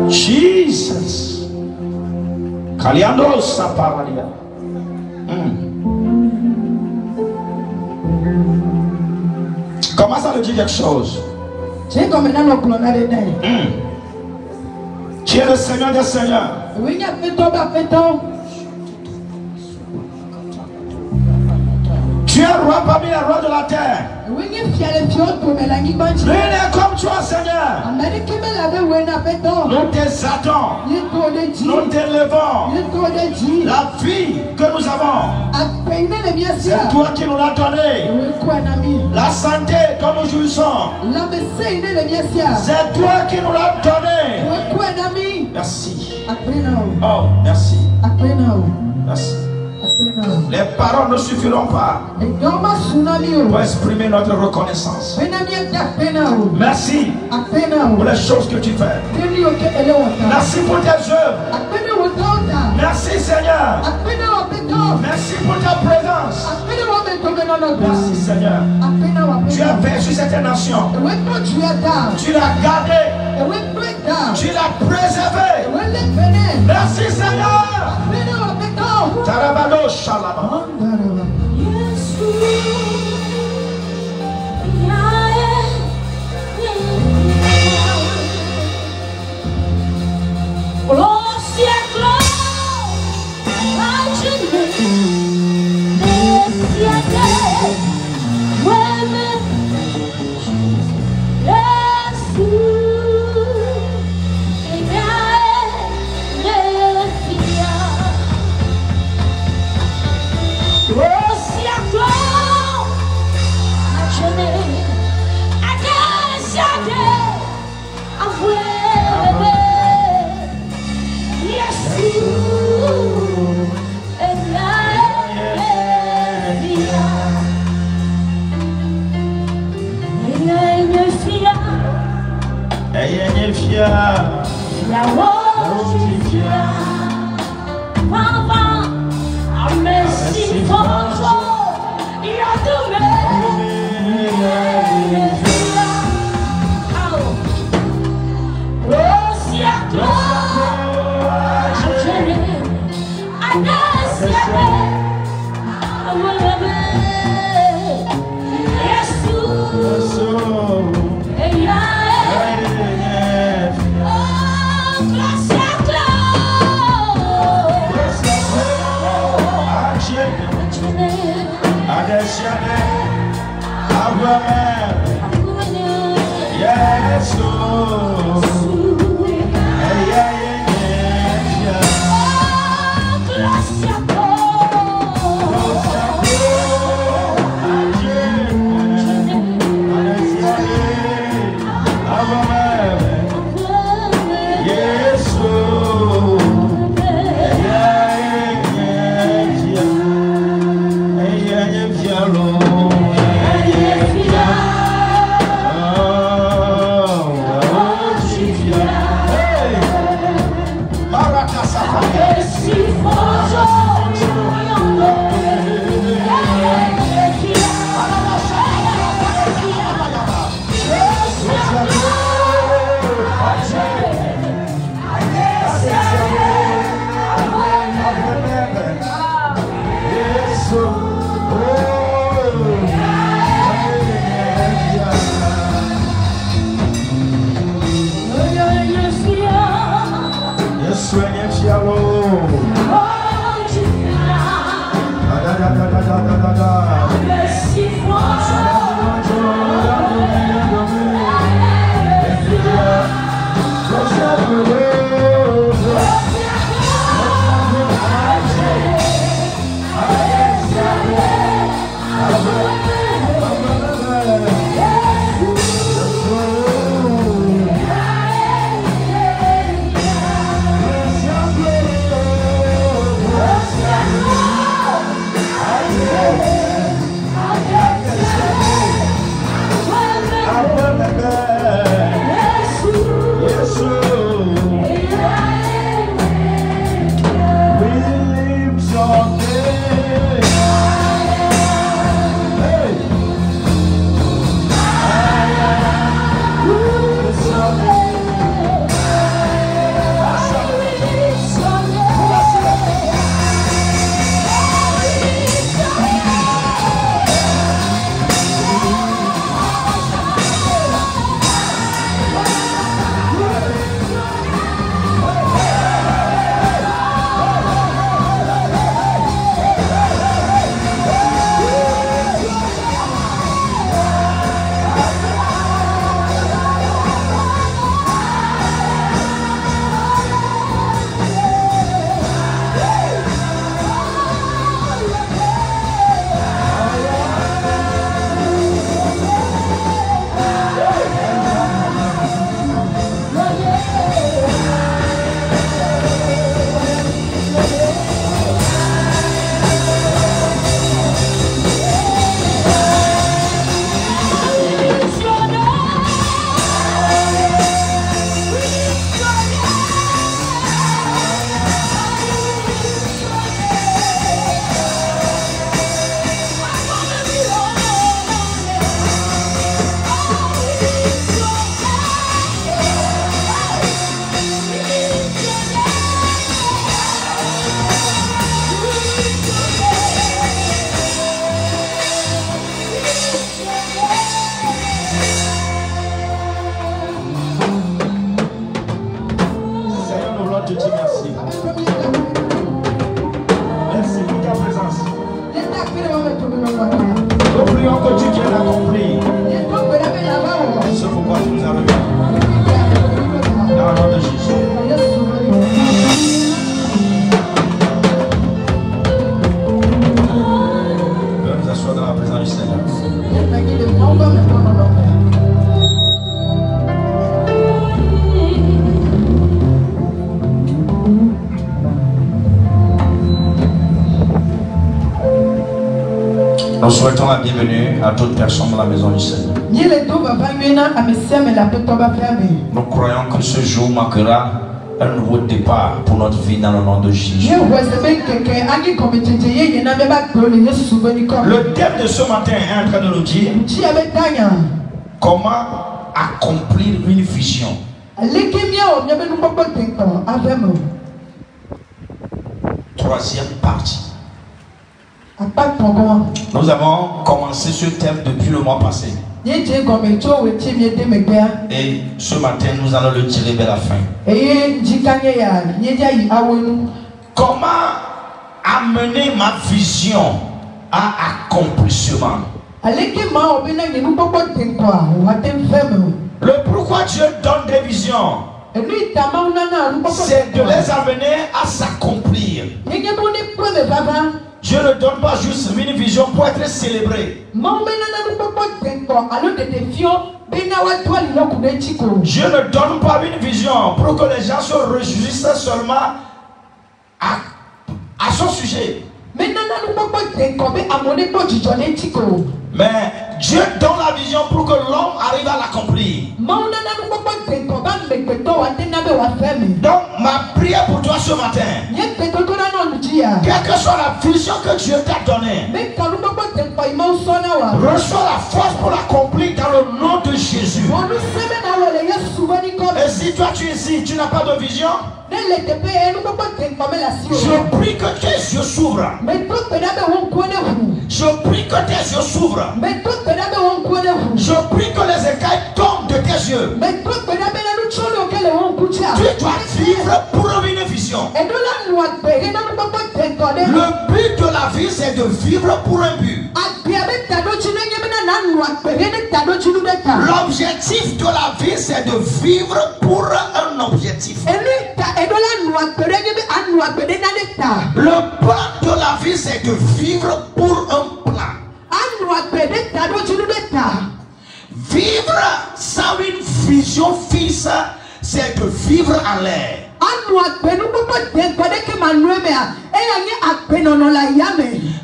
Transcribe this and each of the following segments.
Jesus. Kaliando saparadia. Commence à lui dire quelque chose. Tu es le Seigneur des Seigneurs. Tu es roi parmi les rois de la terre. Nul n'est comme toi, Seigneur. Nous t'exaltons. Nous t'élevons. La vie que nous avons, c'est toi qui nous l'as donnée. La santé dont nous jouissons, c'est toi qui nous l'as donnée. Merci. Oh, merci. Merci. Les paroles ne suffiront pas pour exprimer notre reconnaissance. Merci pour les choses que tu fais. Merci pour tes œuvres. Merci Seigneur. Merci pour ta présence. Merci Seigneur. Tu as fait sur cette nation. Tu l'as gardé. Tu l'as préservé. Merci Seigneur. Tarabado Shalaba. te dit merci. Merci pour ta présence. Nous prions que tu viennes accomplir ce pourquoi tu nous as remis. Dans le nom de Jésus. Nous nous asseoir dans la présence du Seigneur. Nous souhaitons la bienvenue à toute personne dans la maison du Seigneur. Nous croyons que ce jour marquera un nouveau départ pour notre vie dans le nom de Jésus. Le thème de ce matin est en train de nous dire comment accomplir une vision. Troisième partie. Nous avons commencé ce thème depuis le mois passé. Et ce matin, nous allons le tirer vers la fin. Comment amener ma vision à accomplissement? Le pourquoi Dieu donne des visions, c'est de les amener à s'accomplir. Dieu ne donne pas juste une vision pour être célébré. Dieu ne donne pas une vision pour que les gens se réjouissent seulement à son sujet. Mais Dieu donne la vision pour que l'homme arrive à l'accomplir. Donc ma prière pour toi ce matin, quelle que soit la vision que Dieu t'a donnée, reçois la force pour l'accomplir dans le nom de Jésus. Et si toi tu es ici, tu n'as pas de vision, je prie que tes yeux s'ouvrent. Je prie que tes yeux s'ouvrent. Je prie que les écailles tombent de tes yeux. Tu dois vivre pour une vision. Le but de la vie, c'est de vivre pour un but. L'objectif de la vie, c'est de vivre pour un objectif. Le plan de la vie, c'est de vivre pour un plan. Vivre sans une vision fixe, c'est de vivre en l'air.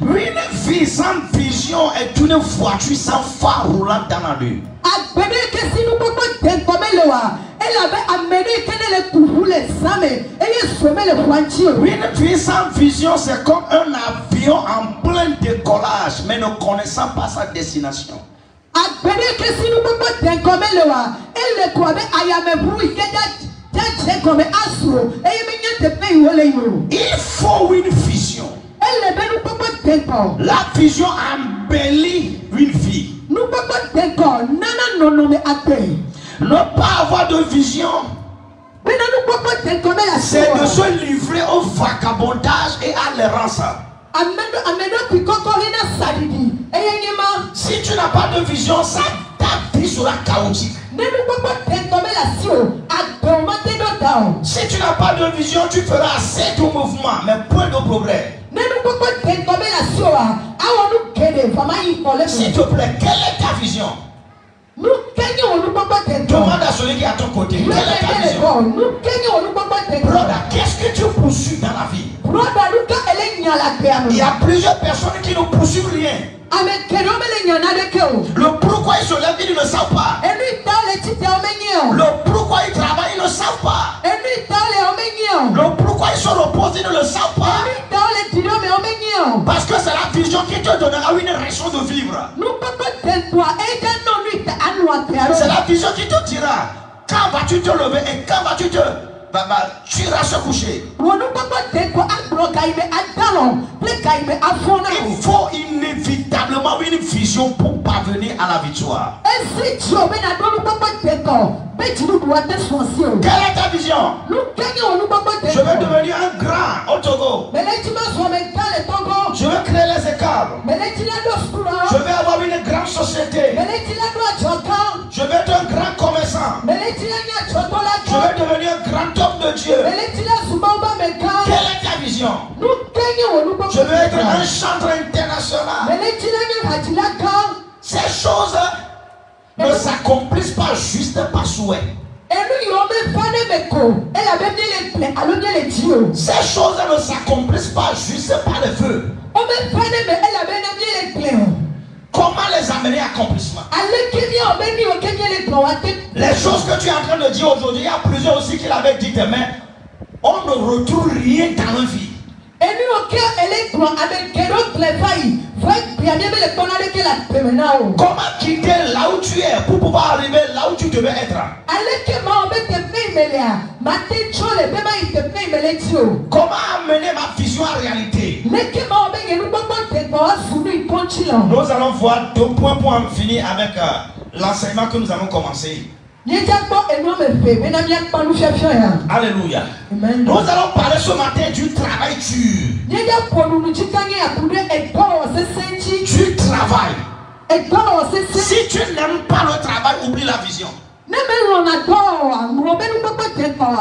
Une vie sans vision est une voiture sans phare roulant dans la rue. Une vie sans vision, c'est comme un avion en plein décollage, mais ne connaissant pas sa destination. Il faut une vision. La vision embellit une vie. Ne pas avoir de vision, c'est de se livrer au vagabondage et à l'errance. Si tu n'as pas de vision, ta vie sera chaotique. Si tu n'as pas de vision, tu feras assez de mouvements, mais point de progrès. S'il te plaît, quelle est ta vision? Demande à celui qui est à ton côté. Quelle est ta vision? Brother, qu'est-ce que tu poursuis dans la vie? Il y a plusieurs personnes qui ne poursuivent rien. Le pourquoi ils se lèvent, ils ne le savent pas. Le pourquoi ils travaillent, ils ne le savent pas. Le pourquoi ils se reposent, ils ne le savent pas. Parce que c'est la vision qui te donnera une raison de vivre. C'est la vision qui te dira quand vas-tu te lever et quand vas-tu te... tu iras se coucher. Il faut inévitablement une vision pour parvenir à la victoire. Quelle est ta vision? Je vais devenir un grand au Togo. Je vais créer les écarts. Je vais avoir une grande société. Je vais être un grand commerçant. Je vais devenir un grand homme de Dieu. Quelle est ta vision? Je veux être un chanteur international. Ces choses ne s'accomplissent pas juste par souhait. Ces choses ne s'accomplissent pas juste par le feu. Comment les amener à accomplissement? Les choses que tu es en train de dire aujourd'hui, il y a plusieurs aussi qui l'avaient dit demain. On ne retrouve rien dans la vie. Comment quitter là où tu es pour pouvoir arriver là où tu devais être? Comment amener ma vision en réalité? Nous allons voir 2 points pour en finir avec l'enseignement que nous allons commencer. Alléluia. Nous allons parler ce matin du travail dur. Du travail. Si tu n'aimes pas le travail, oublie la vision.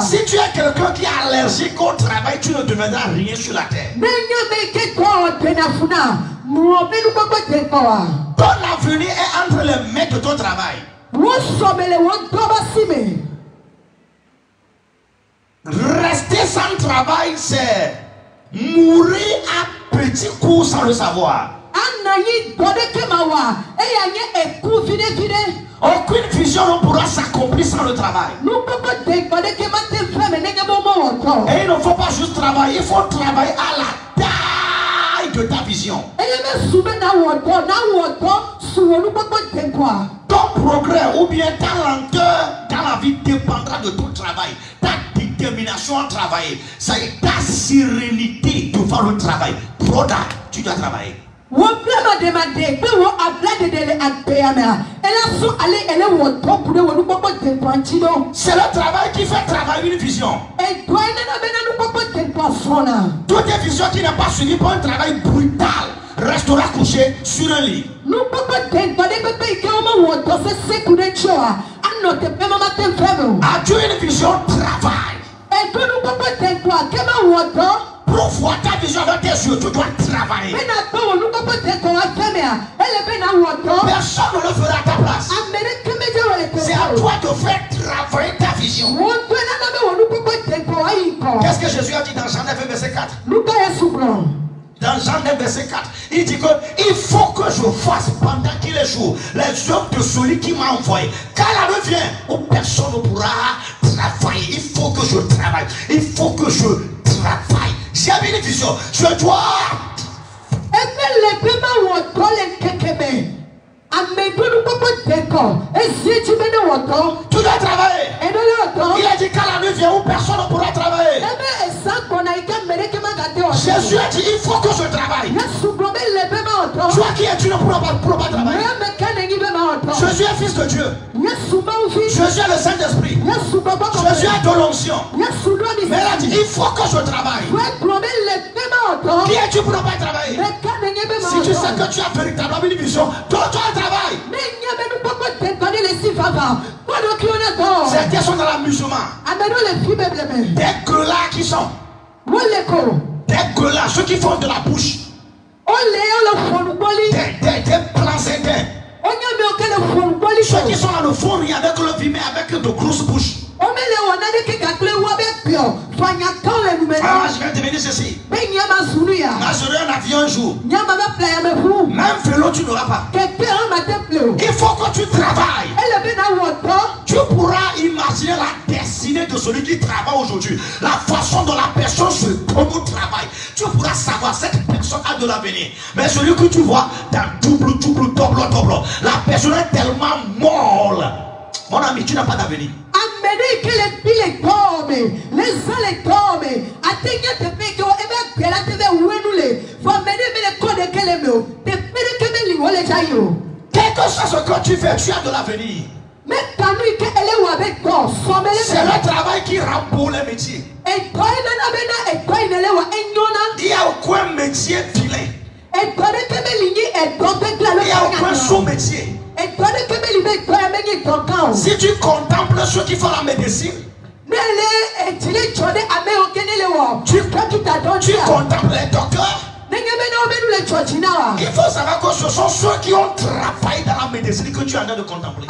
Si tu es quelqu'un qui est allergique au travail, tu ne deviendras rien sur la terre. Ton avenir est entre les mains de ton travail. Rester sans travail, c'est mourir à petits coups sans le savoir. Aucune vision ne pourra s'accomplir sans le travail. Et il ne faut pas juste travailler, il faut travailler à la taille de ta vision. Ton progrès ou bien ta lenteur dans la vie dépendra de ton travail. Ta détermination à travailler, ça est ta sérénité devant le travail. Broda, tu dois travailler. C'est le travail qui fait travailler une vision. Toute vision qui n'est pas suivie par un travail brutal restera couché sur un lit. As-tu une vision travail? Pour voir ta vision dans tes yeux, tu dois travailler. Personne ne le fera à ta place. C'est à toi de faire travailler ta vision. Qu'est-ce que Jésus a dit dans Jean 9, verset 4? Dans Jean 9, verset 4, il dit qu'il faut que je fasse pendant qu'il est jour les œuvres de celui qui m'a envoyé. Quand la nuit vient, où personne ne pourra travailler, il faut que je travaille. Il faut que je travaille. J'ai une vision. Je dois. Tu dois travailler. Il a dit quand la nuit vient où personne ne pourra travailler. Jésus a dit il faut que je travaille. Toi qui es, tu ne pourras pas travailler. Jésus est fils de Dieu. Jésus est le Saint-Esprit. Jésus a de l'onction. Mais il a dit il faut que je travaille. Qui es-tu pour ne pas travailler? Si tu sais que tu as véritablement une vision, toi tu as un travail. Certains sont dans la musulmane. Des gueulards qui sont. Des gueulards, ceux qui font de la bouche. Des plans éteints. Ceux qui sont dans le fond, avec le vime, avec de grosses bouches. Ah, je vais te dire ceci. J'aurai un avion un jour. Même vélo, tu n'auras pas. Il faut que tu travailles. Tu pourras imaginer la destinée de celui qui travaille aujourd'hui. La façon dont la personne se donne au travail. Tu pourras savoir cette personne a de l'avenir. Mais celui que tu vois dans double, la personne est tellement molle. Mon ami, tu n'as pas d'avenir. Quel que soit ce que tu fais, tu as de l'avenir. C'est le travail qui rend pour les métiers. Et Il y a aucun métier vilain. Il n'y a aucun sous-métier. Si tu contemples ceux qui font la médecine, tu contemples les docteurs. Il faut savoir que ce sont ceux qui ont travaillé dans la médecine que tu es en train de contempler.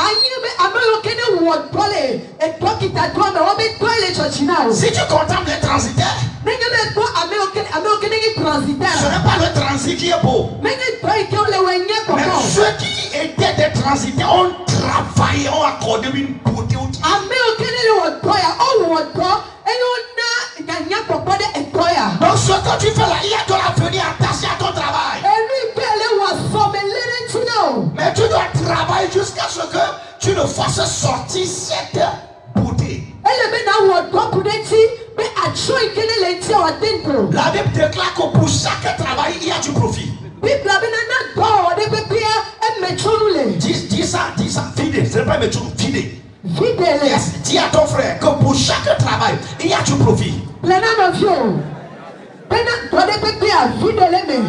Si tu contemples les transitaires, ce n'est pas le transit qui est beau. Mais ceux qui étaient des transitaires ont travaillé, ont accordé une beauté au travail. Donc ce que tu fais là, il y a de l'avenir attaché à ton travail. Mais tu dois travailler jusqu'à ce que tu ne fasses sortir cette beauté. La Bible déclare que pour chaque travail, il y a du profit. Dis ça, vide. Ce n'est pas métro, vide. Yes, dis à ton frère que pour chaque travail, il y a du profit.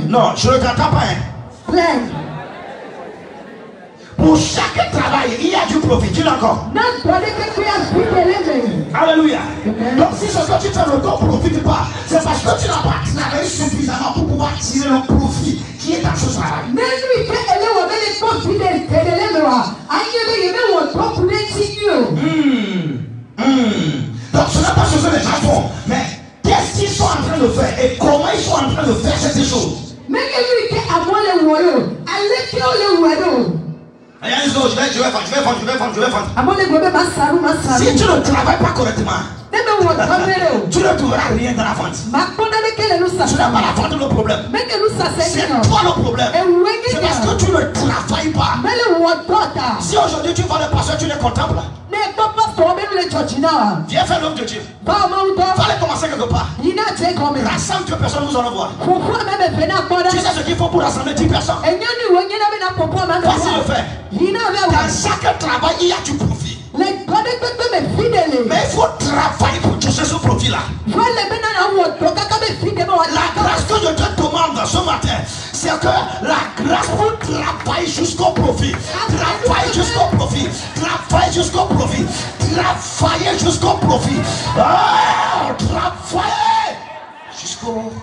Non, je ne t'entends pas. Pour chaque travail, il y a du profit. Dis-le encore. Alléluia. Donc si ce que tu fais ne t'en profite pas, c'est parce que tu n'as pas travaillé suffisamment pour pouvoir tirer le profit qui est dans ce travail. Donc ce n'est pas ce que les gens font, mais qu'est-ce qu'ils sont en train de faire et comment ils sont en train de faire ces choses. Je vais vendre. Si tu ne travailles pas correctement, tu ne trouveras rien dans la vente. Tu n'as pas la vente le problème. C'est toi le problème. C'est parce que tu ne travailles pas. Si aujourd'hui tu vas le pasteur, tu les contemples. Viens faire l'homme de Dieu. Fallait commencer quelque part. Rassemble 2 personnes, nous allons voir. Tu sais ce qu'il faut pour rassembler 10 personnes. Facile de faire. Dans chaque travail, il y a du profit. Mais il faut travailler pour toucher ce profit-là. La grâce que je te demande ce matin, c'est que la grâce pour travailler jusqu'au profit. Travailler jusqu'au profit. Travailler jusqu'au profit. Travailler jusqu'au profit. Travailler jusqu'au profit.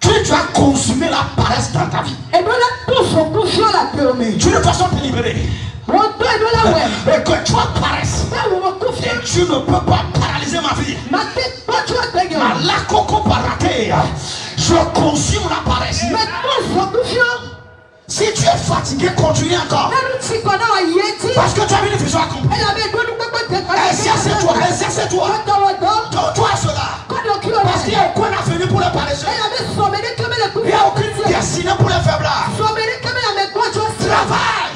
Tu dois consumer la paresse dans ta vie. Tu ne peux pas te libérer. Et que toi paresse. Et tu ne peux pas paralyser ma vie. La coco paraté. Je consume la paresse. Si tu es fatigué, continue encore. Parce que tu as une vision accomplie. Exerce-toi. Donne-toi cela. Parce qu'il n'y a aucun avenir pour les paresseux. Il n'y a aucune destinée pour les faiblards. Travaille.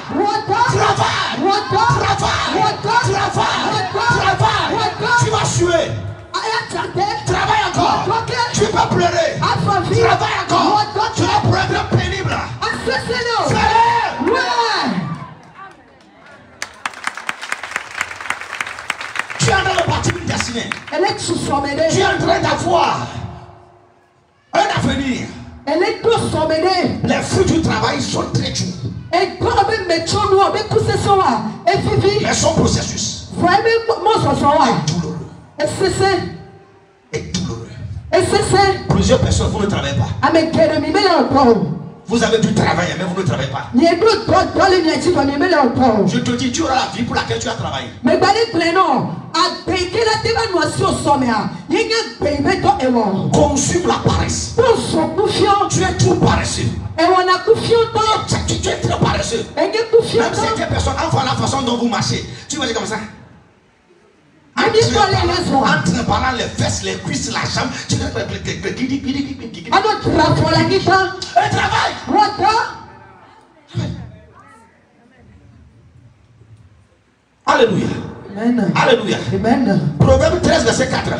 Tu vas suer. Travaille encore. Tu peux pleurer. Travaille encore. Tu vas pour être pénible. Tu es en train de partir une destinée. Tu es en train d'avoir un avenir. Les fruits du travail sont très durs. Mais son processus est douloureux. Plusieurs personnes, vous ne travaillez pas. Vous avez du travail, mais vous ne travaillez pas. Je te dis, tu auras la vie pour laquelle tu as travaillé. Consume la paresse. Tu es trop paresseux. Tu es très paresseux. Même certaines personnes, en voyant la façon dont vous marchez, tu vas dire comme ça. Entre pendant les fesses, les cuisses, la jambe, tu dois travail. Alléluia. Amen. Alléluia. Amen. Proverbe 13, verset 4.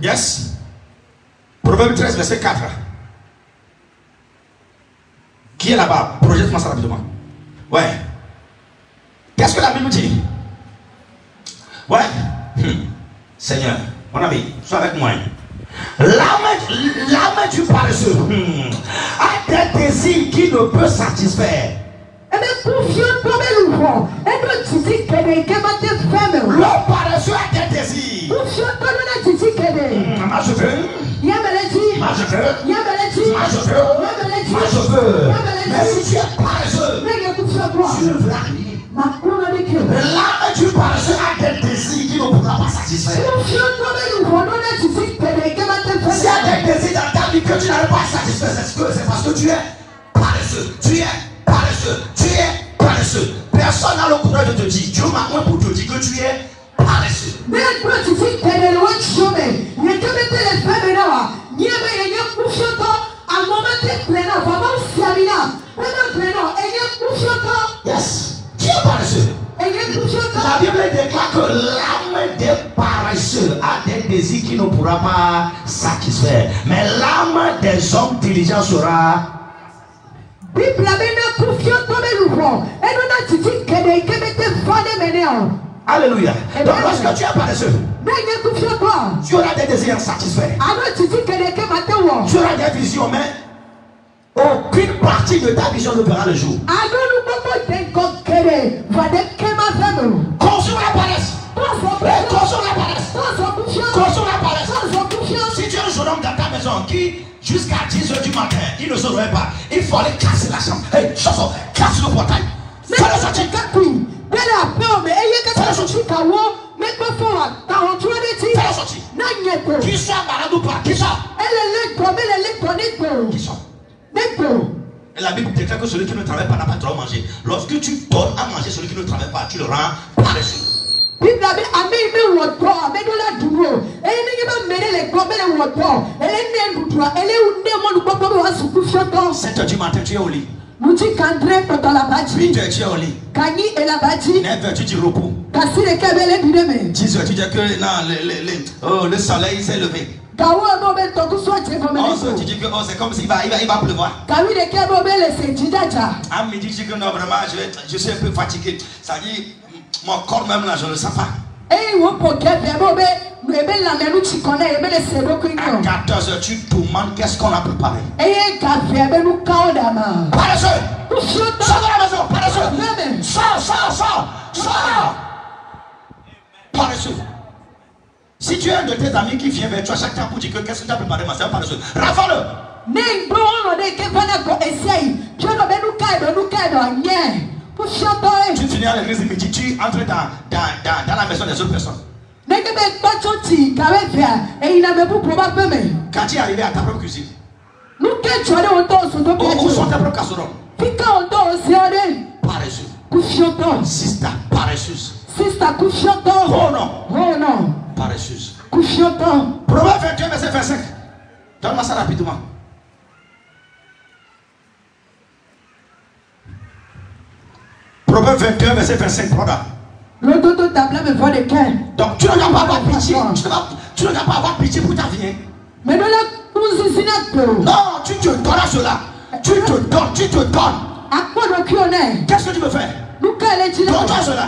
Yes. Proverbe 13, verset 4. Qui est là-bas? Projette-moi ça rapidement. Ouais. Qu'est-ce que la Bible dit? Ouais. Seigneur, mon ami, sois avec moi. L'âme du paresseux a des désirs qui ne peut satisfaire. Le paresseux a des désirs. Moi je veux. Moi je veux. Moi je veux. Moi je veux. Mais si tu es paresseux, tu ne veux rien. L'âme du paresseux a des désirs qui ne pourra pas satisfaire. S'il y a des désirs dans ta vie que tu n'arrives pas à satisfaire, c'est parce que tu es paresseux. Tu es paresseux. Tu es paresseux. Personne n'a le courage de te dire. Dieu m'a moins pour te dire que tu es paresseux. Yes. Tu es paresseux. La Bible déclare que l'âme des paresseux a des désirs qui ne pourra pas satisfaire. Mais l'âme des hommes diligents sera. Alléluia. Donc lorsque tu es paresseux, tu auras des désirs insatisfaits. Tu auras des visions, mais aucune partie de ta vision ne verra le jour. Consomme la paresse. Consomme la paresse. Consomme la paresse. Si tu es un jeune homme dans ta maison qui, jusqu'à 10 h du matin, il ne se réveille pas, il faut aller casser la chambre. Hey, chanson, casse le portail. Fais-le sortir. Fais-le sortir. Fais-le sortir. Qui soit malade ou pas, qui soit. Qui soit. Et la Bible déclare que celui qui ne travaille pas n'a pas trop mangé. Lorsque tu donnes à manger celui qui ne travaille pas, tu le rends paresseux. Sept heures du matin, tu es au lit. 8 heures, tu es au lit. 9 heures, tu dis repos. 10 heures, tu dis que non, le soleil s'est levé. 11 heures, tu dis que oh, c'est comme s'il va pleuvoir. À midi, tu dis que non, vraiment, je suis un peu fatigué. Ça dit, mon corps même là, je ne le sens pas. À 14 heures, tu te demandes qu'est-ce qu'on a préparé. Paresseux! Sors de la maison, paresseux! Sors! Paresseux! Si tu es un de tes amis qui vient vers toi chaque temps pour dire que qu'est-ce que tu as préparé, ma soeur, paresseux, rafale-le! Tu finis à l'église midi, tu entres dans la maison des autres personnes. Quand tu es arrivé à ta propre cuisine, où sont tes propres casseroles? Paresseux. Sister, paresseuse. Oh non. Paresseuse. Proverbe 21, verset 25. Donne-moi ça rapidement. Proverbe 21, verset 25. Donc tu ne dois pas avoir pitié. Tu ne dois pas avoir pitié pour ta vie. Non, tu te donnes à cela. Tu te donnes. Qu'est-ce que tu veux faire? Donne-toi à cela.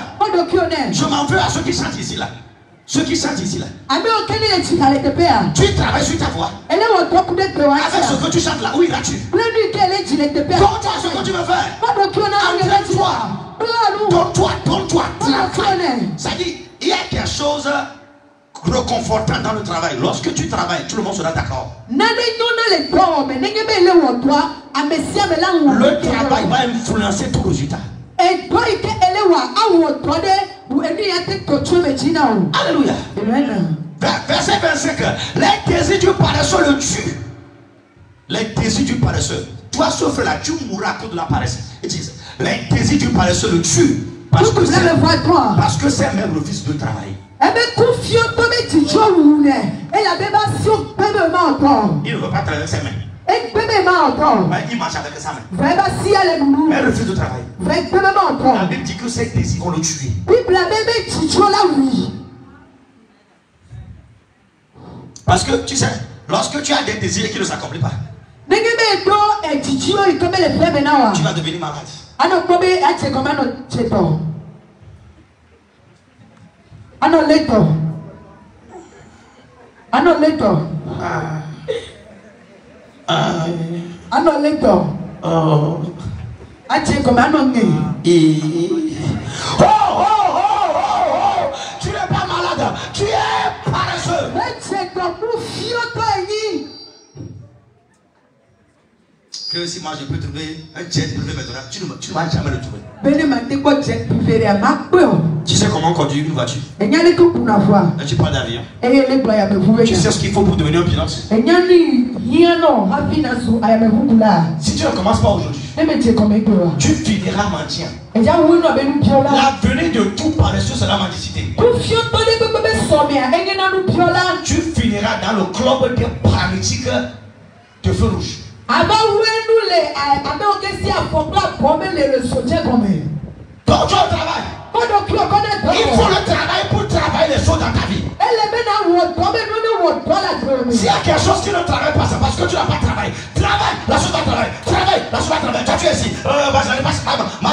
Je m'en veux à ceux qui chantent ici là. Ceux qui chantent ici là. Tu travailles sur ta voix. Avec ce que tu chantes là, où iras-tu? Donne-toi à ce que tu veux faire. Entraîne-toi. Donne-toi. Ça dit, il y a quelque chose réconfortant dans le travail. Lorsque tu travailles, tout le monde sera d'accord. Le travail va influencer tout résultat. Alléluia. Verset 25. Les désirs du paresseux le tuent. Les désirs du paresseux. Toi, sauf là, tu mourras à cause de la paresse. Les désirs du paresseux le tuent. Parce que c'est même le fils de travail. Il ne veut pas travailler avec ses mains. Mais il marche avec sa main. Mais refuse de travail. La Bible dit que ces désirs vont le tuer. Parce que tu sais, lorsque tu as des désirs qui ne s'accomplissent pas, tu vas devenir malade. Tu n'es pas malade, tu es paresseux. Que si moi je peux trouver un jet privé maintenant, tu ne vas jamais le trouver. Tu sais comment conduire une voiture? Et tu parles d'avion. Tu sais ce qu'il faut pour devenir un pilote? Si tu ne commences pas aujourd'hui, tu finiras mendiant. L'avenir de tout paresseux, c'est la mendicité. Tu finiras dans le club des paralytiques de feu rouge. Donc tu as le travail. Il faut le travail pour travailler les choses dans ta vie. S'il y a quelque chose qui ne travaille pas, c'est parce que tu n'as pas travaillé. Travaille, la chose va travailler. Travaille, la chose va travailler. Toi tu es ici. Moi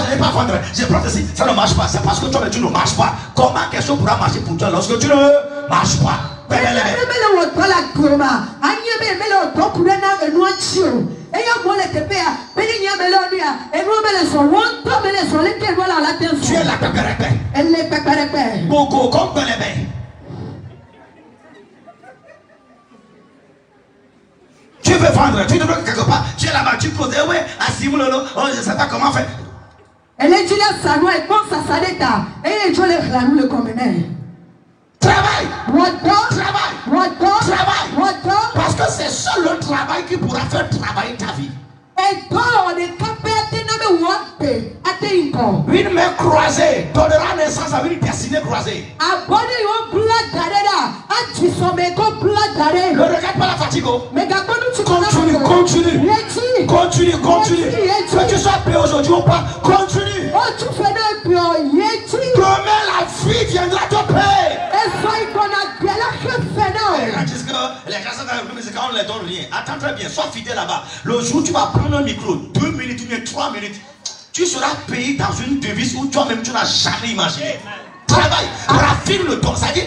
je n'ai pas vendre. J'ai planté ici. Ça ne marche pas. C'est parce que toi tu ne marches pas. Comment quelque chose pourra marcher pour toi lorsque tu ne marches pas? Tu es la pépérépé. Beaucoup comme Belébé. Tu veux vendre, tu devrais quelque part. Tu es là-bas, tu causes, ouais, à Simulolo, je ne sais pas comment faire. Elle est dit là, ça doit être bon, ça s'arrêta. Et je les râle le communel. Travail. Travail. Parce que c'est seul le travail qui pourra faire travailler ta vie. Une main croisée donnera naissance à une destinée croisée. Ne regarde pas la fatigue. Continue. Que tu sois payé aujourd'hui ou pas, continue. Demain la vie viendra te payer. Les gens sont dans le c'est quand on ne les donne rien. Attends très bien, sois fidèle là-bas. Le jour où tu vas prendre un micro, 2 minutes ou bien 3 minutes, tu seras payé dans une devise où toi-même tu n'as jamais imaginé. Travaille, raffine le don. C'est-à-dire,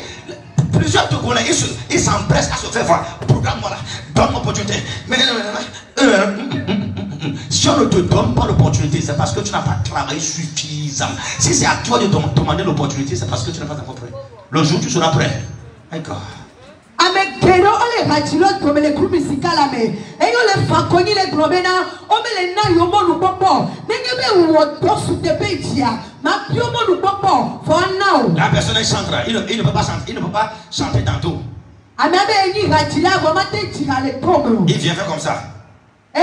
plusieurs Togolais, ils s'empressent à se faire voir. Programme-moi là, donne l'opportunité. Mais si on ne te donne pas l'opportunité, c'est parce que tu n'as pas travaillé suffisamment. Si c'est à toi de demander l'opportunité, c'est parce que tu n'es pas encore prêt. Le jour où tu seras prêt. D'accord. La personne est chanteur, il ne peut pas chanter, il ne peut pas chanter dans tout. Il vient faire comme ça. Ce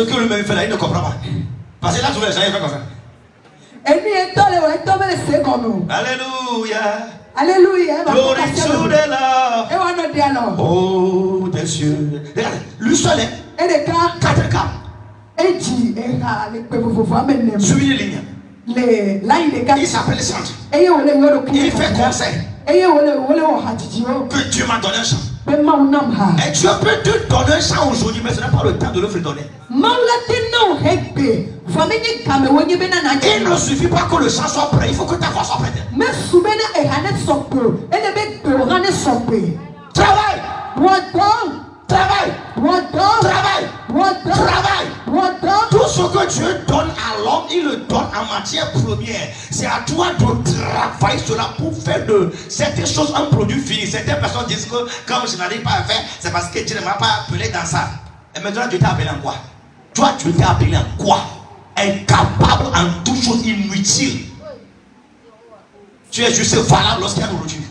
que le même fait là, il ne comprend pas. Parce que là, tous les gens, il fait comme ça. Alléluia. Glory to the Lord. Oh, des cieux. Regarde, lui seul est 4 cas. Suivez les lignes. Il s'appelle Centre. Il fait conseil. Que Dieu m'a donné un chant. Et Dieu peut te donner un chant aujourd'hui, mais ce n'est pas le temps de le redonner. Il ne suffit pas que le chant soit prêt, il faut que ta voix soit prête. Travail. Tout ce que Dieu donne à l'homme, il le donne en matière première. C'est à toi de travailler cela pour faire de certaines choses un produit fini. Certaines personnes disent que comme je n'arrive pas à faire, c'est parce que Dieu ne m'a pas appelé dans ça. Et maintenant, Dieu t'a appelé en quoi? Toi, tu t'es appelé en quoi? Incapable en toute chose, inutile. Tu es juste valable lorsqu'il y a nourriture.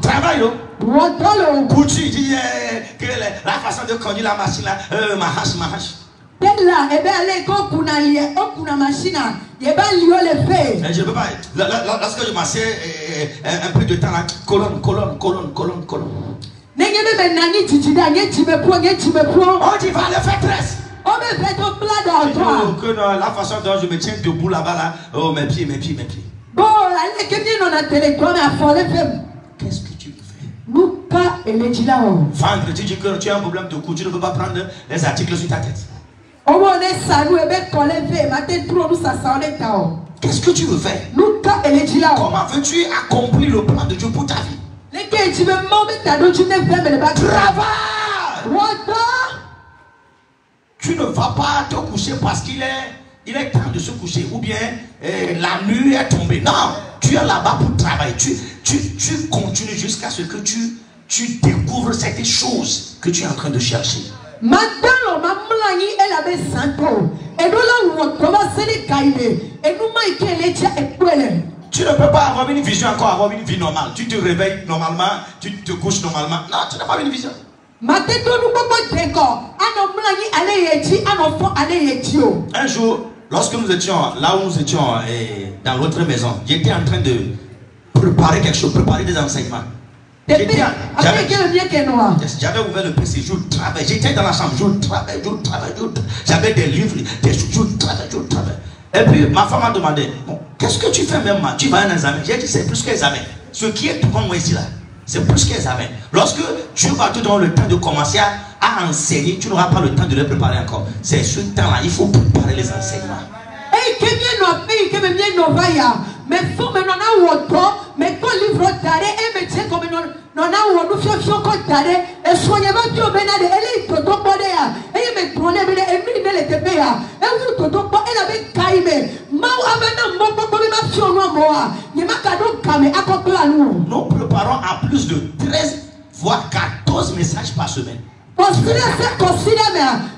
Travail, Gucci dit que la façon de conduire la machine là, ma hache. là, et bien, allez, quand on a lié, on a machine, il y a pas lié le fait. Je ne peux pas. Lorsque je m'assieds un peu de temps là, colonne. N'est-ce pas On dit, va le faire 13. On me fait ton plat d'envoi. Que la façon dont je me tiens debout là-bas, là, oh, mes pieds. Bon, allez, que bien on a téléphone à fond le film. Qu'est-ce que tu fais? Nous pas et les là. Vendre, tu dis que tu as un problème de cou, tu ne peux pas prendre les articles sur ta tête. On est ça, nous, et bien, qu'on les fait, matin, trop, nous, ça s'en est là. Qu'est-ce que tu veux faire? Nous pas et les là. Comment veux-tu accomplir le plan de Dieu pour ta vie? Les gars, tu veux m'emmener ta dos, tu ne fais pas le bac. Travaille! What? Tu ne vas pas te coucher parce qu'il est temps de se coucher ou bien la nuit est tombée. Non, tu es là-bas pour travailler. Tu continues jusqu'à ce que tu découvres certaines choses que tu es en train de chercher. Maintenant, ma mlangi elle avait 5 ans. Et nous là où on commence les cahiers. Et nous maïkons les tia et poêles. Tu ne peux pas avoir une vision encore, avoir une vie normale. Tu te réveilles normalement, tu te couches normalement. Non, tu n'as pas une vision. Un jour, lorsque nous étions là où nous étions dans l'autre maison, j'étais en train de préparer quelque chose, préparer des enseignements. J'avais ouvert le PC, je travaillais, j'étais dans la chambre, je travaillais, j'avais des livres, je travaillais. Et puis ma femme m'a demandé, bon, qu'est-ce que tu fais même? Tu vas à un examen? J'ai dit, c'est plus qu'un examen. Ce qui est devant moi ici là, c'est plus qu'un examen. Lorsque Dieu va te donner le temps de commencer à enseigner, tu n'auras pas le temps de le préparer encore. C'est ce temps-là, il faut préparer les enseignements. Mais faut me non mais quand livre d'arrêt et me tient comme non nous fions d'arrêt et soignez pas Dieu benade elle est tout bonheur et me prenait et lui ne l'était pas et vous tout bon elle avait caïmé ma amena mon ma fion moi il m'a cadeau camé à côté à nous. Nous préparons à plus de 13 voire 14 messages par semaine. Considère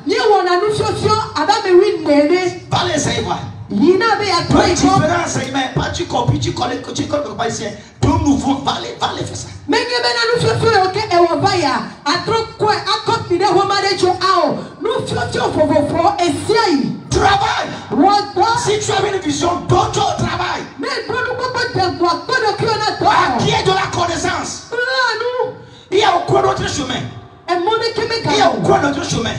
ni on a nous fions avec me win nene va l'essayer voir. Il y a différents enseignements, pas tu copies, tu colles pas ici. Tout nouveau, va les faire ça. Mais nous faisons ok et on va y à trop quoi à copie de Romanejo ao. Nous faisons pour et si travail. Si tu as une vision, d'autres travail. Mais nous pouvons te voir pas de acquérir de la connaissance. Il y a encore d'autres chemins. Il y a encore d'autres chemins.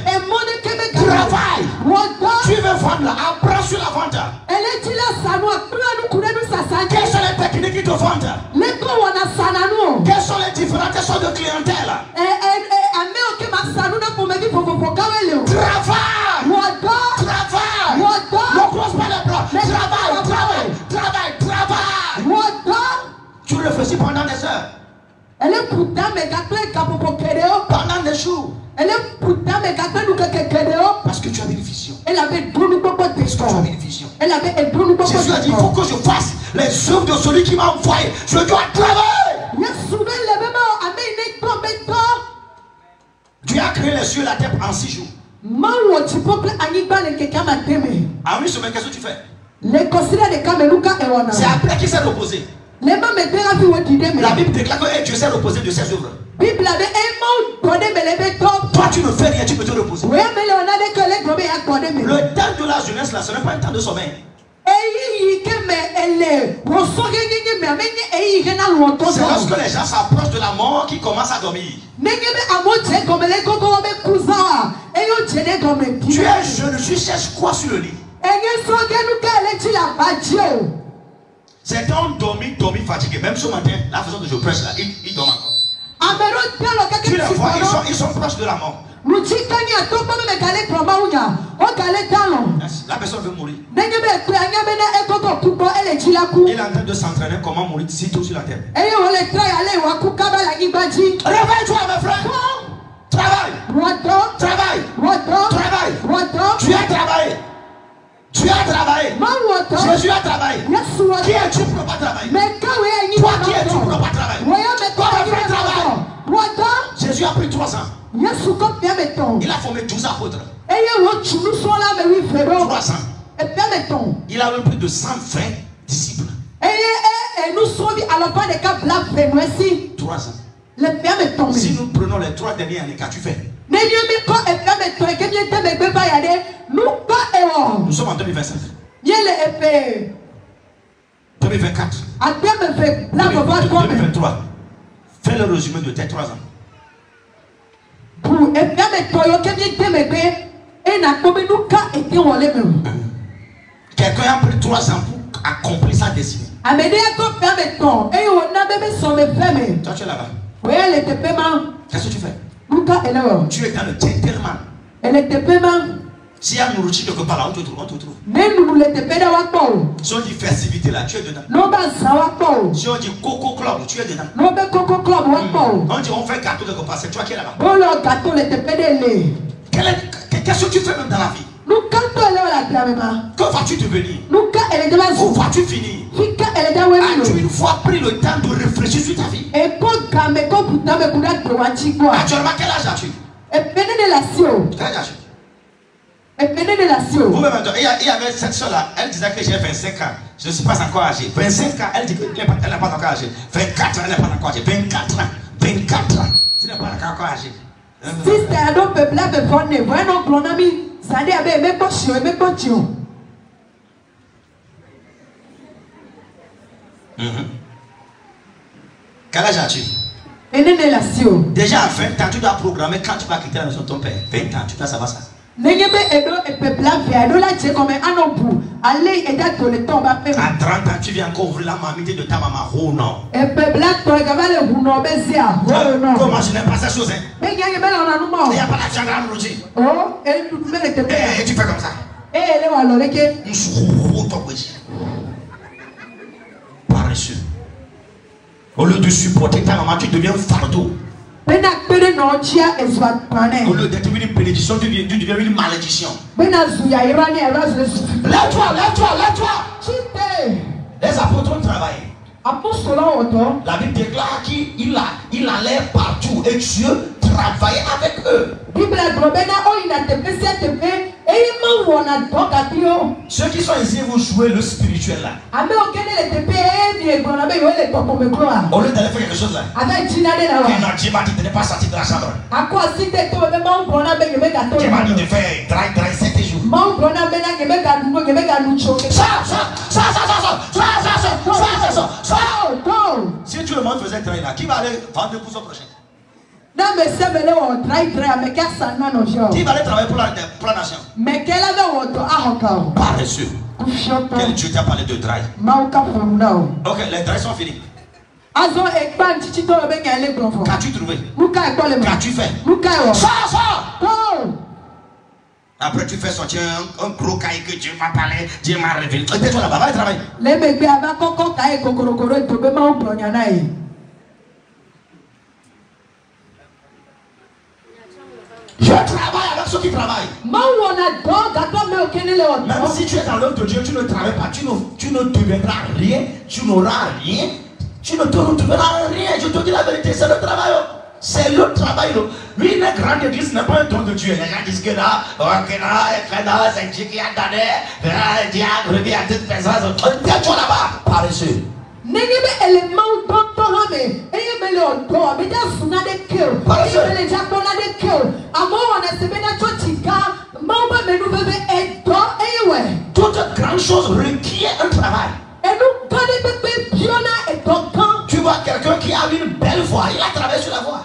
Travail. Tu veux vendre là, apprends sur la vente. Quelles sont les techniques qui te vendent? Quelles sont les différentes sortes de clientèle? Travail. Ne croise pas les bras. Travail. Tu réfléchis pendant des heures. Pendant des jours. Parce que tu avais une vision. Jésus a dit, il faut que je fasse les œuvres de celui qui m'a envoyé. Je dois travailler. Dieu a créé les cieux et la terre en 6 jours. En une semaine, qu'est-ce que tu fais? C'est après qu'il s'est reposé. La Bible déclare que Dieu s'est reposé de ses œuvres. Toi tu ne fais rien, tu peux te reposer. Le temps de la jeunesse là, ce n'est pas un temps de sommeil. C'est lorsque les gens s'approchent de la mort qu'ils commencent à dormir. Tu es jeune, tu cherches quoi sur le lit? C'est un dormi fatigué. Même ce matin, la façon dont je prêche là, il dort encore. Tu les vois, ils sont proches de la mort. La personne veut mourir. Il est en train de s'entraîner comment mourir sitôt sur la terre. Réveille-toi mes frères. Travaille. Tu as travaillé. Jésus a travaillé. Qui es-tu pour ne pas travailler? Toi qui es-tu pour ne pas travailler? Toi mon frère travaille. Jésus a pris 3 ans. Il a formé 12 apôtres. 3 ans. Il a eu plus de 120 disciples. 3 ans. Si nous prenons les 3 derniers années, qu'as-tu fait? en 2025. 2024. 2023. Fais le résumé de tes 3 ans. Quelqu'un a pris 3 ans pour accomplir sa destinée. Toi tu es là-bas. Qu'est-ce que tu fais? Tu es dans le gentleman. S'il y a nourriture quelque part là, on te trouve. Si on dit festivité là, tu es dedans. Si on dit Coco Club, tu es dedans. On dit on fait gâteau quelque part, c'est toi qui es là-bas. Qu'est-ce que tu fais même dans la vie? Que vas-tu devenir? Où vas-tu finir? As-tu une fois pris le temps de réfléchir sur ta vie? Actuellement, quel âge as-tu? Quel âge as-tu? Il y avait cette soeur-là, elle disait que j'ai 25 ans. Je ne suis pas encore âgé. 25 ans, elle dit qu'elle n'est pas encore âgée. 24 ans, elle n'est pas encore âgée. 24 ans, 24 ans, tu n'es pas encore âgé. Quel âge as-tu? Déjà à 20 ans, tu dois programmer quand tu vas quitter la maison de ton père. 20 ans, tu dois savoir ça. À 30 ans, tu viens encore ouvrir la mamité de ta maman. Oh non. Comment je n'aime pas ces choses? Il n'y a pas d'argent dans la nourriture. Et tu fais comme ça. Paresseux. Au lieu de supporter ta maman, tu deviens fardeau. Au lieu d'être une bénédiction, tu deviens une malédiction. Lève-toi, lève-toi. Les apôtres ont travaillé. La Bible déclare qu'il allait partout et Dieu travaillait avec eux. Ceux qui sont ici, vous jouez le spirituel là. Au lieu d'aller faire quelque chose là. Tu m'as dit de ne pas sortir de la chambre. Tu m'as dit de faire dry 7 jours. Si tout le monde faisait dry là, qui va aller vendre pour son prochain? Qui va aller travailler pour la nation? Paresseux. Quel Dieu t'a parlé de dry? Ok, les dry sont finis. Qu'as-tu trouvé? Qu'as-tu fait? Après tu fais sortir un gros cahier que Dieu m'a parlé, Dieu m'a révélé. Tais-toi là-bas, va et travaille. Je travaille avec ceux qui travaillent. Même si tu es dans l'œuvre de Dieu, tu ne travailles pas, tu ne deviendras rien, tu n'auras rien, tu ne te retrouveras rien. Je te dis la vérité, c'est le travail. C'est le travail. Lui, une grande église n'est pas un don de Dieu. Les gens disent que là, c'est Dieu qui a donné. Dieu a remis à toute personne. Tais-toi là-bas, paresseux. Toute grande chose requiert un travail. Tu vois quelqu'un qui a une belle voix, il a travaillé sur la voix.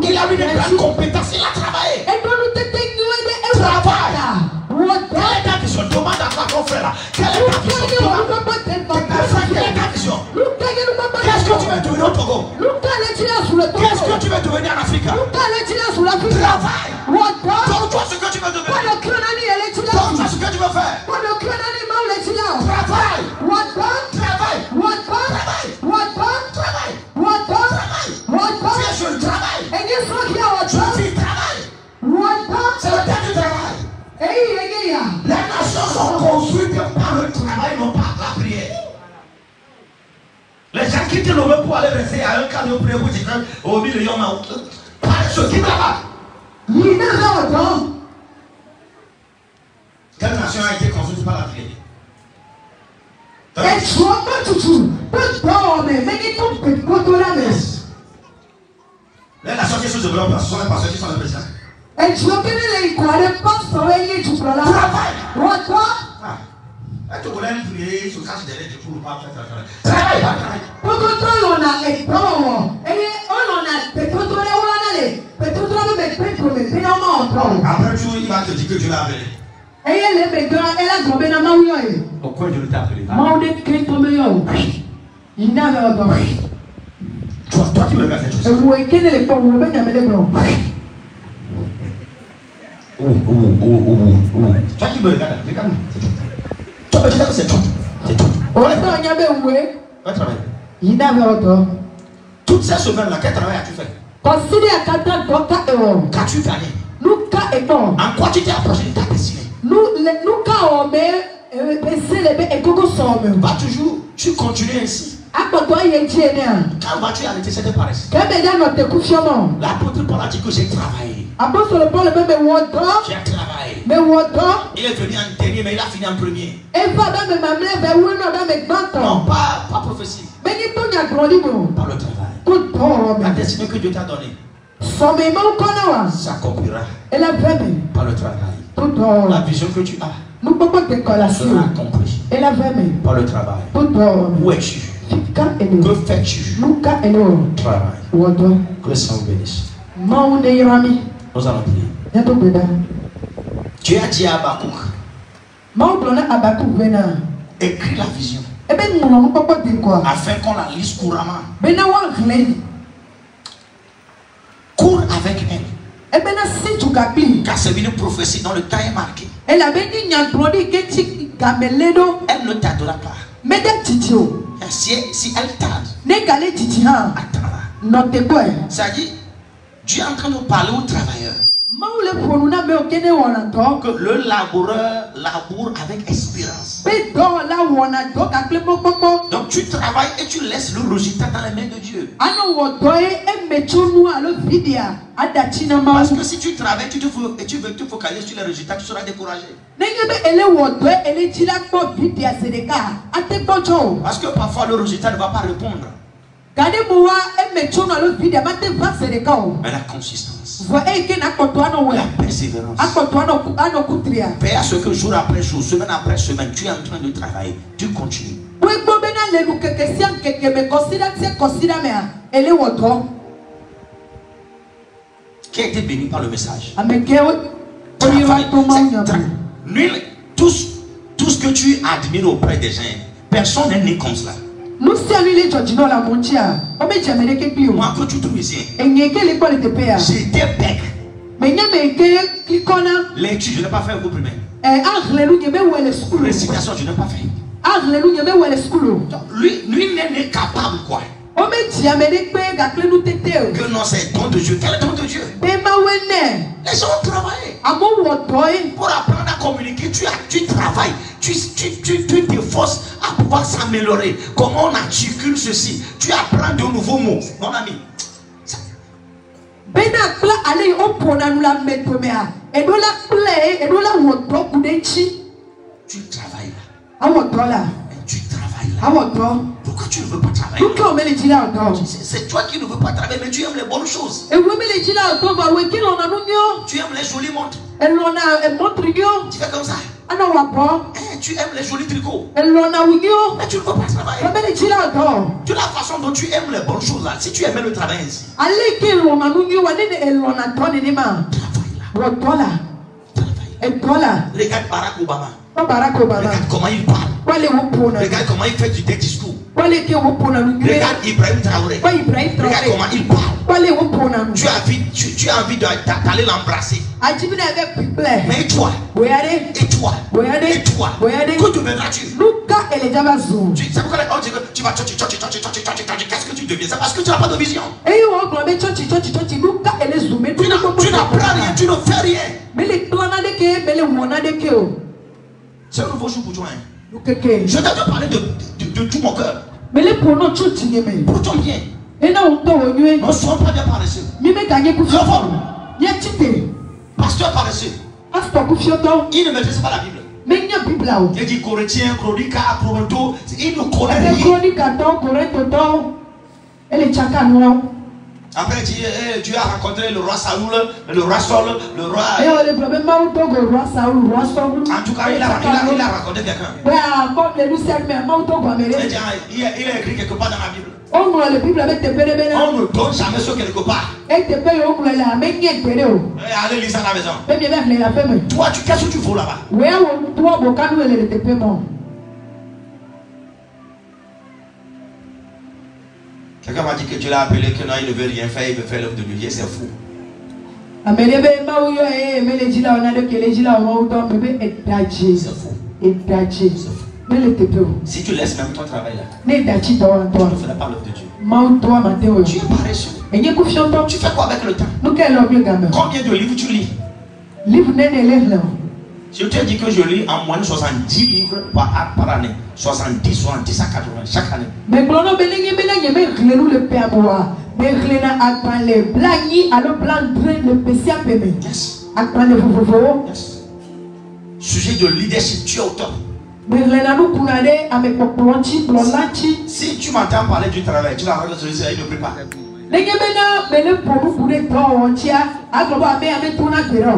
Il a une grande compétence, il a travaillé. Travail. Quelle est ta vision? Demande à ton frère là. Quelle est ta vision? Quelle est ta vision? Qu'est-ce que tu veux devenir au Togo? Qu'est-ce que tu veux devenir en Afrique? Travail. Donne-toi ce que tu veux devenir. Donne-toi ce que tu veux faire. Travail. Tu es jeune, travail. Jeune fille, travail. C'est le temps du travail. Les nations sont construites par le travail, non pas la prière. Les gens quittent le monde pour aller rester à un cadre de prière pour dire au milieu, par ceux qui travaillent. Quelle nation a été construite par la prière? Les nations qui se développent, ce sont les pasteurs qui sont les présidents. Après tout, il va te dire que tu l'as appelé. Pourquoi je t'ai appelé? Toi qui me regardes cette chose. Toi qui me regardes, regarde-moi. Toi, tu sais que c'est toi. C'est toi. Va travailler. Toutes ces semaines-là, quel travail as-tu fait? Qu'as-tu gagné? En quoi tu t'es approché de ta destinée? Va toujours, tu continues ainsi. Quand vas-tu arrêter cette paresse? L'apôtre Paul a dit que j'ai travaillé. J'ai travaillé. Il est venu en dernier, mais il a fini en premier. Non, pas prophétie. Par le travail. La destinée que Dieu t'a donnée s'accomplira par le travail. La vision que tu as sera accomplie par le travail. Où es-tu? Que fais-tu? Travail. Que le Seigneur bénisse. Nous allons prier. Dieu a dit à Habakkuk, écris la vision afin qu'on la lise couramment. Cours avec elle. Car c'est une prophétie dans le temps est marqué. Elle ne tardera pas. Si elle tarde, attends-la. C'est-à-dire, Dieu est en train de parler aux travailleurs que le laboureur laboure avec espérance. Donc tu travailles et tu laisses le résultat dans les mains de Dieu. Parce que si tu travailles et tu veux te focaliser sur les résultats, tu seras découragé. Parce que parfois le résultat ne va pas répondre. Mais la consistance, la persévérance, paix à ce que jour après jour, semaine après semaine, tu es en train de travailler, tu continues. Qui a été béni par le message? Tout ce que tu admires auprès des gens, personne n'est né comme cela. Moi que tu trouves ici, j'étais bec. Lecture, je n'ai pas fait au primaire. Récitation, je n'ai pas fait. Lui n'est capable quoi? Que non, c'est don de Dieu. Quel don de Dieu? Les gens ont travaillé pour apprendre à communiquer. Tu travailles, tu t'efforces à pouvoir s'améliorer. Comment on articule ceci? Tu apprends de nouveaux mots. Mon ami, tu travailles là. Tu travailles là. Pourquoi tu ne veux pas travailler? C'est toi qui ne veux pas travailler, mais tu aimes les bonnes choses. Tu aimes les jolies montres. Tu fais comme ça. Tu aimes les jolis tricots. Mais tu ne veux pas travailler. De la façon dont tu aimes les bonnes choses là, si tu aimais le travail ici, travaille là. Regarde Barack Obama. Regarde comment il parle. Regarde comment il fait du discours. Regarde Ibrahim Traoré. Regarde comment il parle. Tu as envie d'aller l'embrasser. Mais toi, que deviendras-tu? C'est pourquoi on dit que tu vas qu'est-ce que tu deviens? C'est parce que tu n'as pas de vision. Tu n'apprends rien, tu ne fais rien. C'est un nouveau jour pour toi. Je t'ai parlé de tout mon cœur. Pour ton bien. Ne sois pas bien paresseux. Pasteur paresseux. Il ne maîtrise pas la Bible. Il dit Corinthiens, Chronique, Corinto. Il ne connaît rien. Après, Dieu a rencontré le roi Saoul, le roi Saul, le roi. En tout cas, il a rencontré quelqu'un. Il a écrit quelque part dans la Bible. On ne donne jamais ce quelque part. Allez lire ça à la maison. Toi, qu'est-ce que tu fais là-bas? Quelqu'un m'a dit que Dieu l'a appelé, que non, il ne veut rien faire, il veut faire l'œuvre de Dieu, c'est fou. C'est fou. Si tu laisses même ton travail là, tu ne feras pas l'œuvre de Dieu. Tu es paresseux. Tu fais quoi avec le temps? Combien de livres tu lis? Je te dis que je lis en moyenne 70 livres par année. 70 à 80 chaque année. Yes. Yes. Sujet de leadership, tu es au top. Si tu m'entends parler du travail, tu vas voir que celui-ci il ne prépare.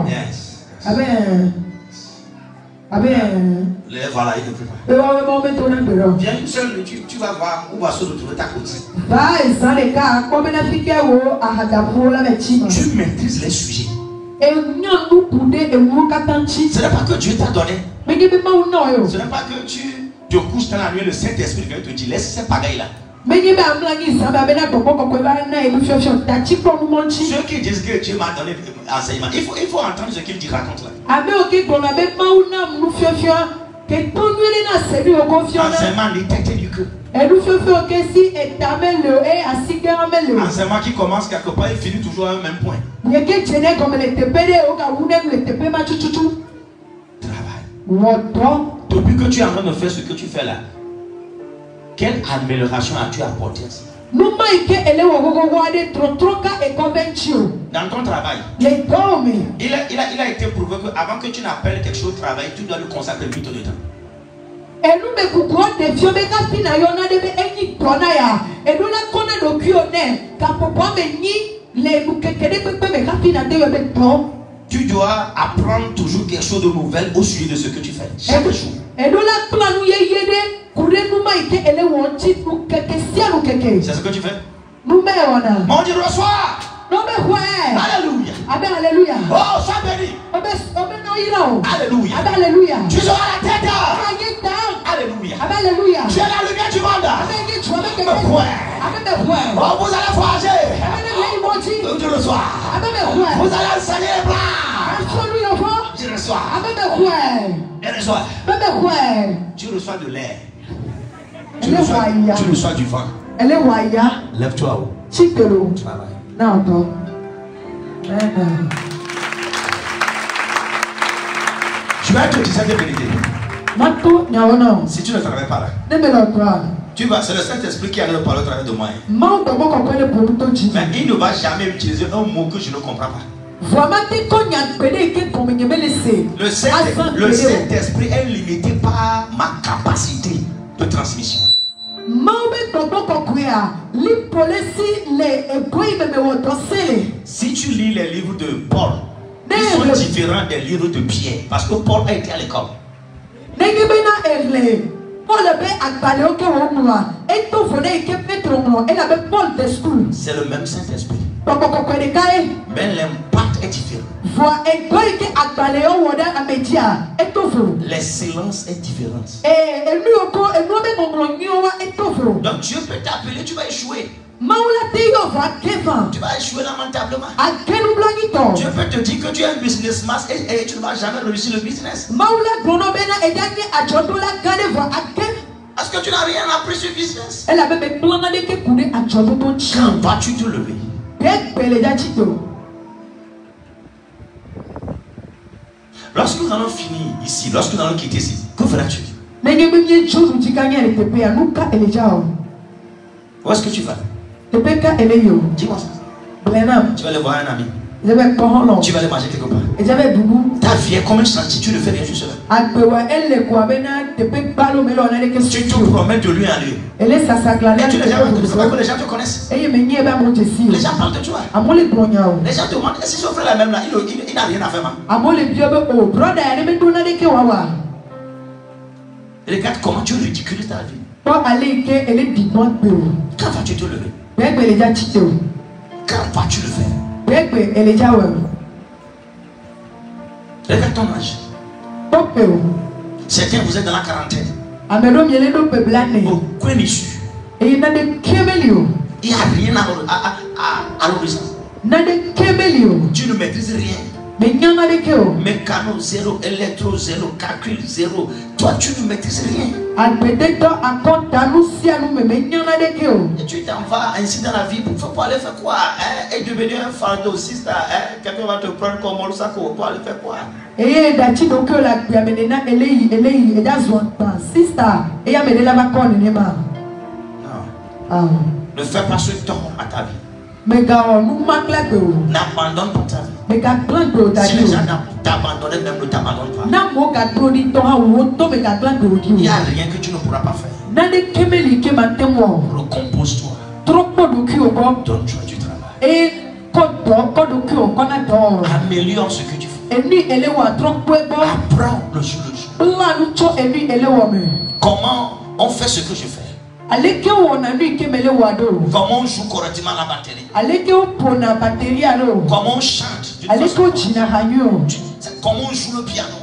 Yes. Voilà, il ne prépare. Viens une seule, tu vas voir où va se retrouver ta côte. Tu maîtrises les sujets. Ce n'est pas que Dieu t'a donné. Ce n'est pas que tu te couches dans la nuit, le Saint-Esprit vient te dire laisse ces bagailles-là. Ceux qui disent que Dieu m'a donné enseignement, il faut entendre ce qu'il dit, raconte là. Enseignement ni tête du cœur. Enseignement qui commence quelque part et finit toujours à un même point. Travail. Depuis que tu es en train de faire ce que tu fais là, quelle amélioration as-tu apporté? Dans ton travail, il a été prouvé qu'avant que tu n'appelles quelque chose travail, tu dois lui consacrer 8 heures de temps. Tu dois apprendre toujours quelque chose de nouvel au sujet de ce que tu fais. Chaque jour. C'est ce que tu fais. Mon Dieu, reçois. Alléluia. Oh, sois béni. Alléluia. Tu seras la tête. Alléluia. Tu es la lumière du monde. Oh, vous allez voyager. Tu reçois. Vous allez enseigner les plans. Tu reçois. Tu reçois de l'air. Tu reçois du vent. Lève-toi haut. Travaille. Je vais te dire cette vérité. Si tu ne travailles pas là, tu vas, c'est le Saint-Esprit qui allait parler au travers de moi. Mais il ne va jamais utiliser un mot que je ne comprends pas. Le Saint-Esprit est limité par ma capacité de transmission. Si tu lis les livres de Paul, ils sont différents des livres de Pierre. Parce que Paul a été à l'école. C'est le même Saint-Esprit. Mais l'impact est différent. L'excellence est différente. Donc Dieu peut t'appeler, tu vas échouer. Tu vas échouer lamentablement. Dieu peut te dire que tu es un businessman et tu ne vas jamais réussir le business. Est-ce que tu n'as rien appris sur le business? Quand vas-tu te lever? Lorsque nous allons finir ici, lorsque nous allons quitter ici, que feras-tu? Où est-ce que tu vas? Dis-moi ça. Tu vas aller voir un ami. Tu vas aller manger quelque part. Ta vie est comme un chantier, tu ne fais rien juste là. Tu te promènes de lieu en lieu. Et les gens te connaissent. Les gens parlent de toi. Les gens te demandent, si son frère la même là, il n'a rien à faire. Regarde comment tu ridiculises ta vie. Quand vas-tu te lever? Quand vas-tu le faire? Regarde ton âge. Certains, vous êtes dans la quarantaine. Aucune issue. Il n'y a rien à l'horizon. Tu ne maîtrises rien. Mécano zéro, électro zéro, calcul zéro. Toi, tu ne maîtrises rien. Et tu t'en vas ainsi dans la vie pour aller faire quoi? Et devenir un fardeau, sister. Quelqu'un va te prendre comme Molusako pour aller faire quoi? Non. Ne fais pas ce tort à ta vie. N'abandonne pas ta vie. Si les gens t'abandonnent, même ne t'abandonnent pas. Il n'y a rien que tu ne pourras pas faire. Recompose-toi. Donne-toi du travail. Améliore ce que tu fais. Apprends le jour le jour. Comment on fait ce que je fais? Comment on joue correctement la batterie? Comment on chante? Comment on joue le piano?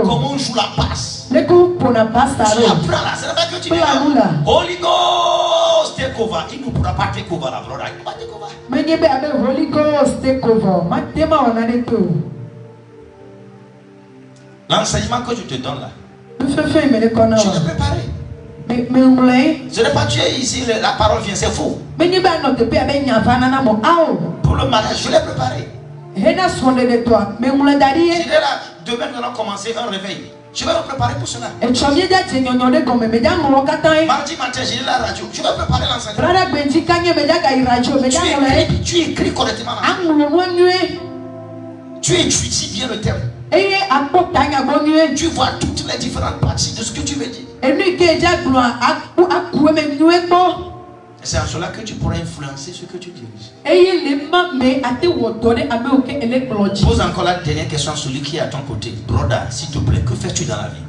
Comment on joue la basse? Tu apprends là, c'est là que tu dis Holy Ghost take over. Il ne pourra pas take over la brother. Il ne pourra pas take over. Holy Ghost take over. L'enseignement que je te donne là, tu l'as préparé. Ce n'est pas tu es ici, la parole vient, c'est faux. Pour le mariage, je l'ai préparé. Je l'ai là, demain nous allons commencer un réveil. Je vais me préparer pour cela. Mardi matin, j'ai la radio. Je vais préparer l'enseignement. Tu écris correctement. Tu étudies bien le thème. Tu vois toutes les différentes parties de ce que tu veux dire. C'est en cela que tu pourras influencer ce que tu diriges. Pose encore la dernière question à celui qui est à ton côté. Brother, s'il te plaît, que fais-tu dans la vie?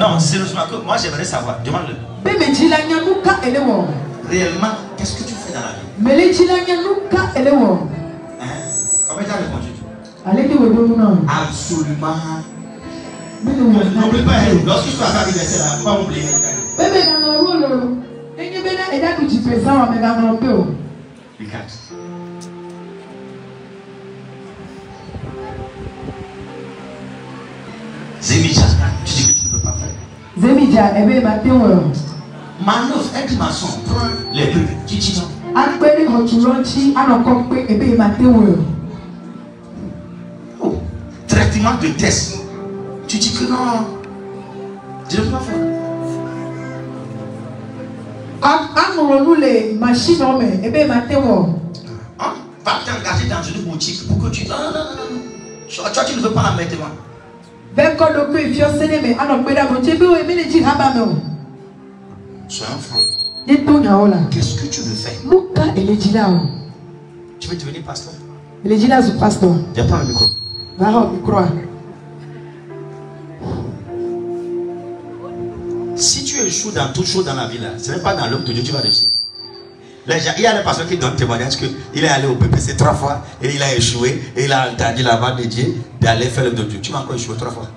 Non, sérieusement, moi j'aimerais savoir. Demande-le. Réellement, qu'est-ce que tu fais dans la vie? Comment tu as répondu? Absolument. N'oublie pas, lorsque tu fais ça, il là, il ne faut pas oublier. Regarde. Zemidja, tu dis que tu ne peux pas faire. Zemidja, Manœuvre, aide maçon, prends les briques, tu dis non. Oh, traitement de test. Tu dis que non. Tu ne peux pas faire. Va t'engager dans une boutique pour que tu. Non. Toi, tu ne veux pas la mettre devant. Sois un franc. Qu'est-ce que tu veux faire? Tu veux devenir pasteur? Viens prendre le micro. Si tu échoues dans toute chose dans la vie là, ce n'est pas dans l'œuvre de Dieu que tu vas réussir. Il y a des personnes qui donnent témoignage qu'il est allé au PPC 3 fois et il a échoué et il a entendu la voix de Dieu d'aller faire l'œuvre de Dieu. Tu vas encore échouer 3 fois.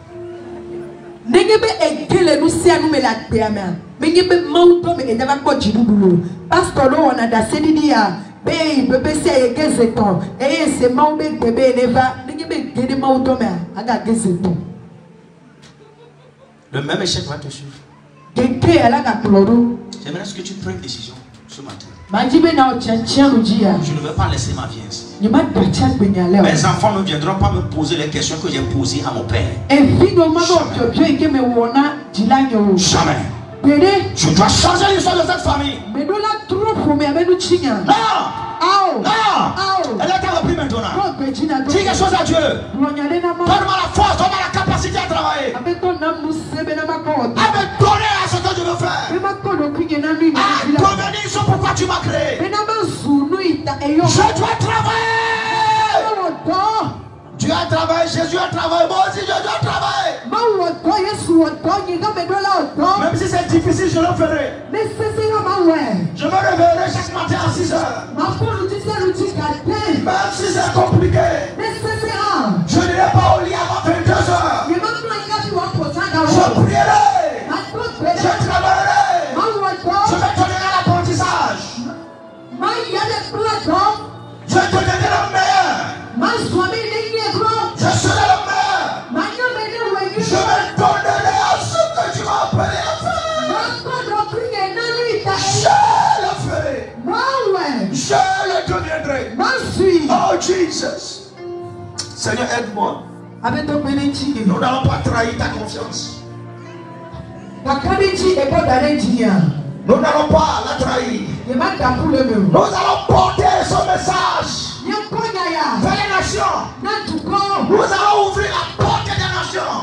Le même échec va te suivre. J'aimerais ce que tu prennes une décision ce matin. Je ne vais pas laisser ma vie ainsi. Mes enfants ne viendront pas me poser les questions que j'ai posées à mon père. Jamais. Je dois changer l'histoire de cette famille. Elle est repris maintenant. Dis quelque chose à Dieu. Donne-moi la force, donne-moi la capacité à travailler. À me donner à ce que je veux faire. À convenir sur pourquoi tu m'as créé. Je dois travailler. Dieu a travaillé, Jésus a travaillé, moi aussi je dois travailler. Même si c'est difficile, je le ferai. Je me réveillerai chaque matin à 6 heures. Même si c'est compliqué, je n'irai pas au lit avant 22 heures. Je prierai, je travaillerai, je vais te donner l'apprentissage. Je te donnerai le meilleur. Je serai le meilleur. Je me donnerai à ce que tu m'as appelé à faire. Je le ferai. Je le deviendrai. Oh Jesus. Seigneur, aide-moi. Nous n'allons pas trahir ta confiance. Nous n'allons pas la trahir. Nous allons porter son message vers les nations. Nous allons ouvrir la porte des nations.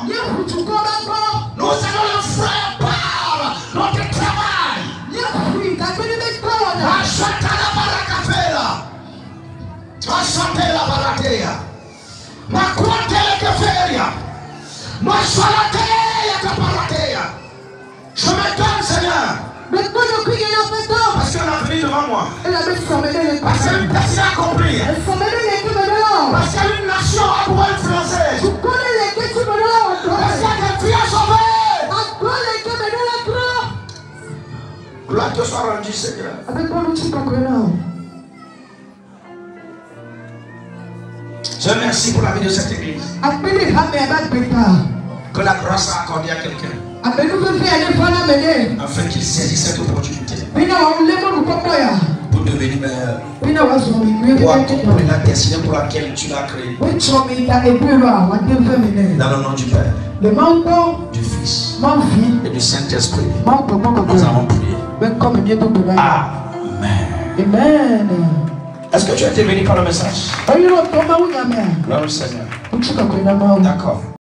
Nous allons le faire par notre travail. Achata la barakafela. Achata la baratea. Makwante la kaferia. Masalatea kaparatea. Je me donne, Seigneur. Parce qu'il y a un avenir devant moi. Parce qu'il y a une personne à accomplir. Parce qu'il y a une nation à pouvoir influencer. Parce qu'il y a des vies à sauver. Gloire te soit rendue, Seigneur. Je remercie pour la vie de cette église. Que la grâce a accordé à quelqu'un. Afin qu'il saisisse cette opportunité pour devenir meilleur, pour accomplir la destinée pour laquelle tu l'as créé. Dans le nom du Père, du Fils et du Saint-Esprit, nous avons prié. Amen. Est-ce que tu as été béni par le message? Gloire au Seigneur. D'accord.